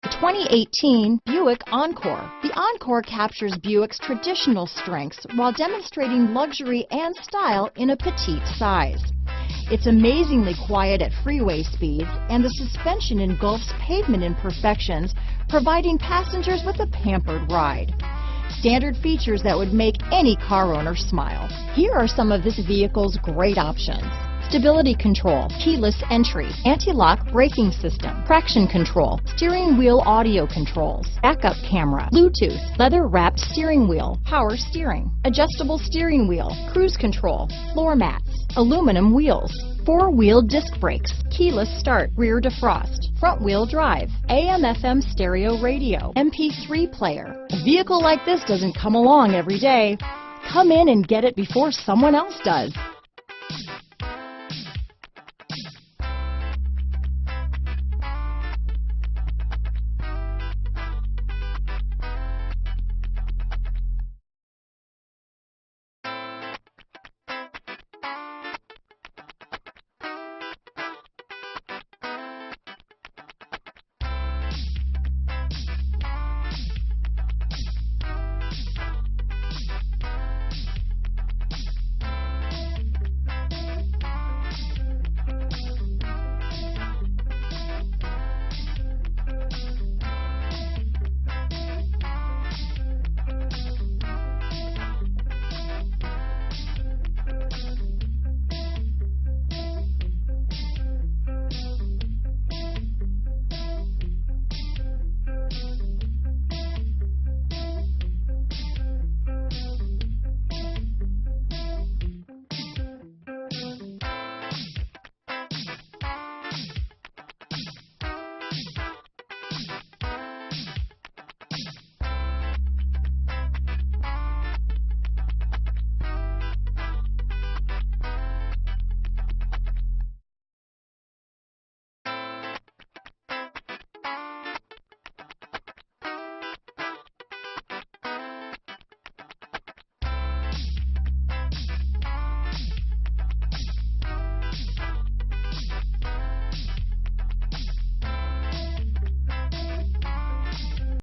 The 2018 Buick Encore. The Encore captures Buick's traditional strengths while demonstrating luxury and style in a petite size. It's amazingly quiet at freeway speeds, and the suspension engulfs pavement imperfections, providing passengers with a pampered ride. Standard features that would make any car owner smile. Here are some of this vehicle's great options: stability control, keyless entry, anti-lock braking system, traction control, steering wheel audio controls, backup camera, Bluetooth, leather-wrapped steering wheel, power steering, adjustable steering wheel, cruise control, floor mats, aluminum wheels, four-wheel disc brakes, keyless start, rear defrost, front-wheel drive, AM/FM stereo radio, MP3 player. A vehicle like this doesn't come along every day. Come in and get it before someone else does.